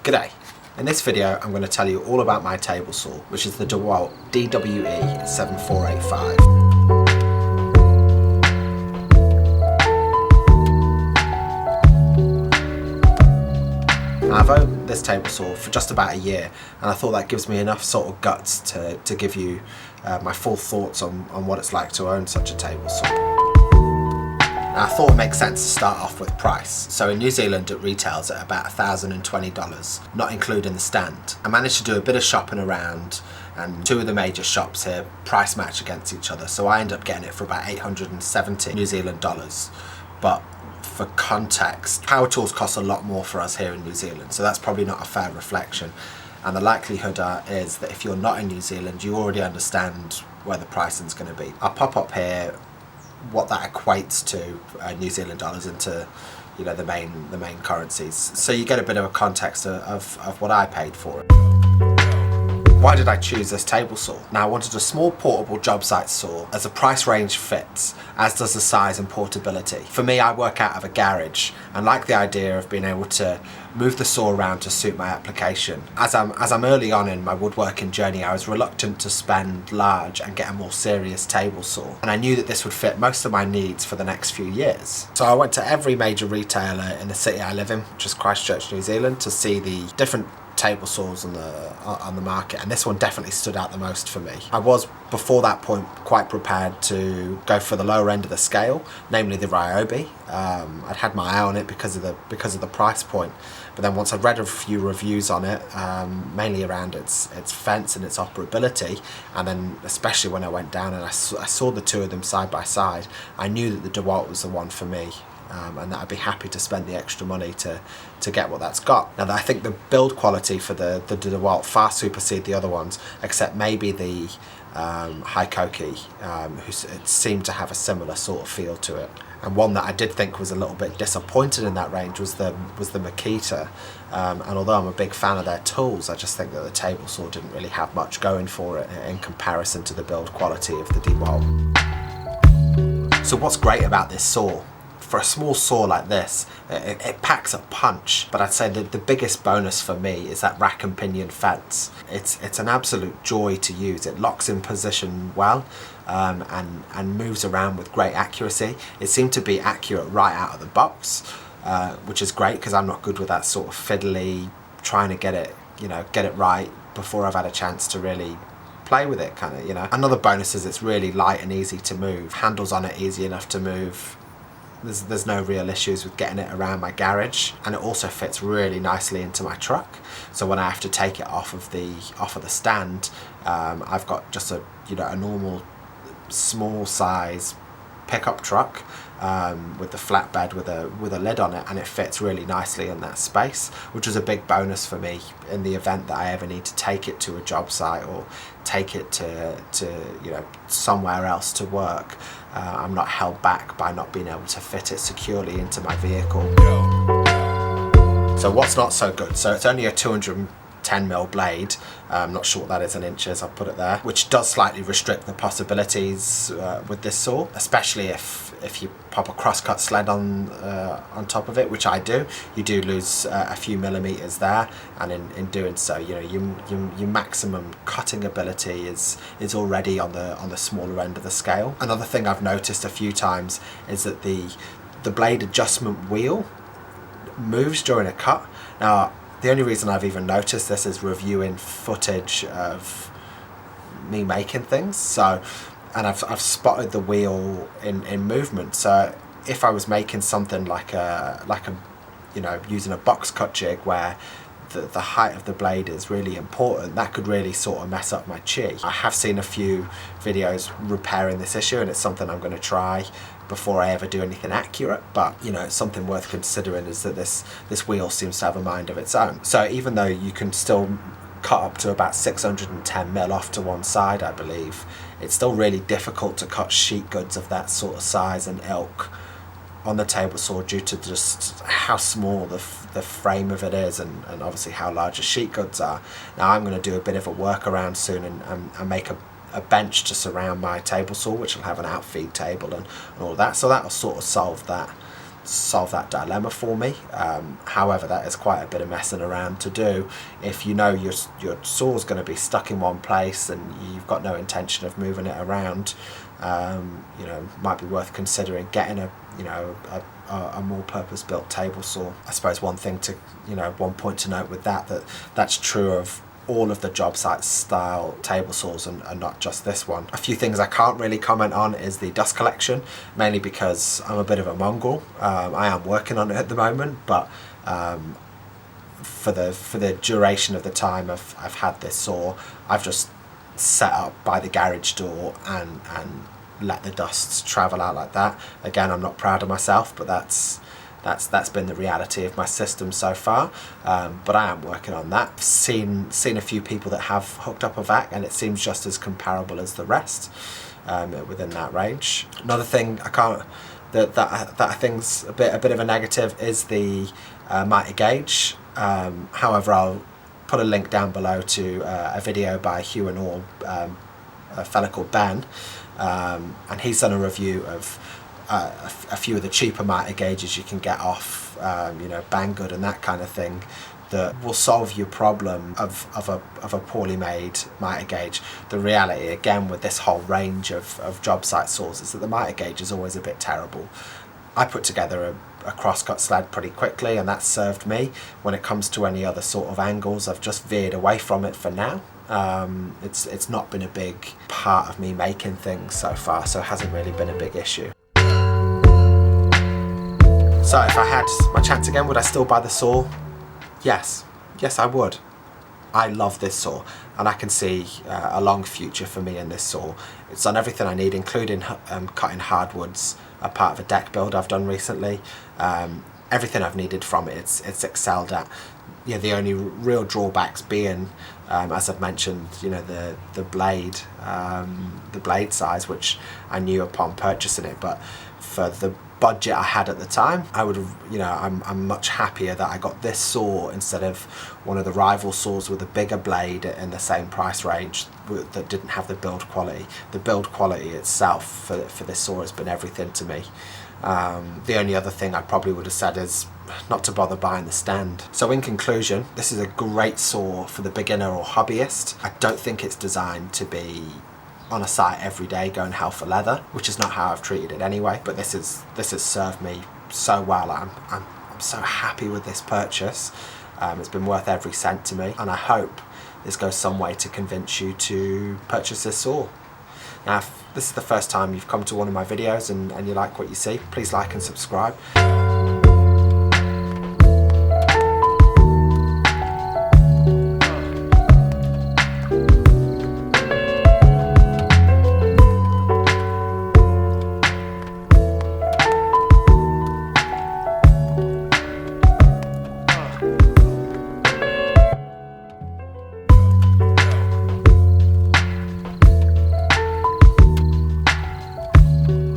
G'day. In this video I'm going to tell you all about my table saw, which is the DeWalt DWE7485. I've owned this table saw for just about a year, and I thought that gives me enough sort of guts to give you my full thoughts on what it's like to own such a table saw. Now, I thought it makes sense to start off with price. So in New Zealand it retails at about $1,020, not including the stand. I managed to do a bit of shopping around, and two of the major shops here price match against each other, so I ended up getting it for about 870 New Zealand dollars. But for context, power tools cost a lot more for us here in New Zealand, so that's probably not a fair reflection. And the likelihood is that if you're not in New Zealand, you already understand where the pricing's going to be. I'll pop up here what that equates to New Zealand dollars into, you know, the main currencies, so you get a bit of a context of what I paid for it. Why did I choose this table saw? Now, I wanted a small portable job site saw as the price range fits, as does the size and portability. For me, I work out of a garage and like the idea of being able to move the saw around to suit my application. As I'm early on in my woodworking journey, I was reluctant to spend large and get a more serious table saw, and I knew that this would fit most of my needs for the next few years. So I went to every major retailer in the city I live in, which is Christchurch, New Zealand, to see the different table saws on the market, and this one definitely stood out the most for me. I was, before that point, quite prepared to go for the lower end of the scale, namely the Ryobi. I'd had my eye on it because of the price point, but then once I'd read a few reviews on it, mainly around its fence and its operability, and then especially when I went down and I saw the two of them side by side, I knew that the DeWalt was the one for me. And that I'd be happy to spend the extra money to get what that's got. Now, I think the build quality for the DeWalt far supersede the other ones, except maybe the Hikoki, who seemed to have a similar sort of feel to it. And one that I did think was a little bit disappointed in that range was the Makita. And although I'm a big fan of their tools, I just think that the table saw didn't really have much going for it in comparison to the build quality of the DeWalt. So what's great about this saw? For a small saw like this, it packs a punch, but I'd say that the biggest bonus for me is that rack and pinion fence. It's an absolute joy to use. It locks in position well, and moves around with great accuracy. It seemed to be accurate right out of the box, which is great because I'm not good with that sort of fiddly, trying to get it right before I've had a chance to really play with it, kind of, you know. Another bonus is it's really light and easy to move. Handles on it easy enough to move. There's no real issues with getting it around my garage, and it also fits really nicely into my truck. So when I have to take it off of the stand, I've got just a normal small size pickup truck with the flatbed with a lid on it, and it fits really nicely in that space, which is a big bonus for me in the event that I ever need to take it to a job site or take it to somewhere else to work. I'm not held back by not being able to fit it securely into my vehicle. So what's not so good? So it's only a 210mm blade. I'm not sure what that is in inches, I'll put it there, which does slightly restrict the possibilities with this saw, especially if you pop a crosscut sled on top of it, which I do. You do lose a few millimeters there, and in doing so, your maximum cutting ability is already on the smaller end of the scale. Another thing I've noticed a few times is that the blade adjustment wheel moves during a cut. Now, the only reason I've even noticed this is reviewing footage of me making things. So, and I've spotted the wheel in movement. So if I was making something like a using a box cut jig where the height of the blade is really important, that could really sort of mess up my chi. I have seen a few videos repairing this issue, and it's something I'm going to try before I ever do anything accurate, but it's something worth considering is that this wheel seems to have a mind of its own. So even though you can still cut up to about 610mm off to one side, I believe, it's still really difficult to cut sheet goods of that sort of size and ilk on the table saw due to just how small the frame of it is, and obviously how large the sheet goods are. Now I'm going to do a bit of a workaround soon and make a bench to surround my table saw, which will have an outfeed table and all that, so that'll sort of solve that solve that dilemma for me. However, that is quite a bit of messing around to do if you know your saw's going to be stuck in one place and you've got no intention of moving it around. You know, might be worth considering getting a more purpose-built table saw. I suppose one point to note with that's true of all of the job site style table saws and not just this one. A few things I can't really comment on is the dust collection, mainly because I'm a bit of a mongrel. I am working on it at the moment, but for the duration of the time I've had this saw, I've just set up by the garage door and let the dust travel out like that. Again, I'm not proud of myself, but that's been the reality of my system so far. But I am working on that. I've seen a few people that have hooked up a vac, and it seems just as comparable as the rest within that range. Another thing that I think's a bit of a negative is the mitre gauge. However, I'll put a link down below to a video by Hugh and All, a fella called Ben, and he's done a review of a few of the cheaper mitre gauges you can get off, Banggood and that kind of thing, that will solve your problem of a poorly made mitre gauge. The reality, again, with this whole range of job site saws is that the mitre gauge is always a bit terrible. I put together a crosscut sled pretty quickly, and that served me. When it comes to any other sort of angles, I've just veered away from it for now. It's not been a big part of me making things so far, so it hasn't really been a big issue. So if I had my chance again, would I still buy the saw? Yes I would. I love this saw, and I can see a long future for me in this saw. It's done everything I need, including cutting hardwoods, a part of a deck build I've done recently. Everything I've needed from it, it's excelled at. Yeah, the only real drawbacks being, as I've mentioned, the blade size, which I knew upon purchasing it, but for the budget I had at the time, I would have, I'm much happier that I got this saw instead of one of the rival saws with a bigger blade in the same price range that didn't have the build quality. The build quality itself for this saw has been everything to me. The only other thing I probably would have said is not to bother buying the stand. So in conclusion, this is a great saw for the beginner or hobbyist. I don't think it's designed to be on a site every day going hell for leather, which is not how I've treated it anyway, but this has served me so well. I'm so happy with this purchase. It's been worth every cent to me, and I hope this goes some way to convince you to purchase this saw. Now, if this is the first time you've come to one of my videos and you like what you see, please like and subscribe.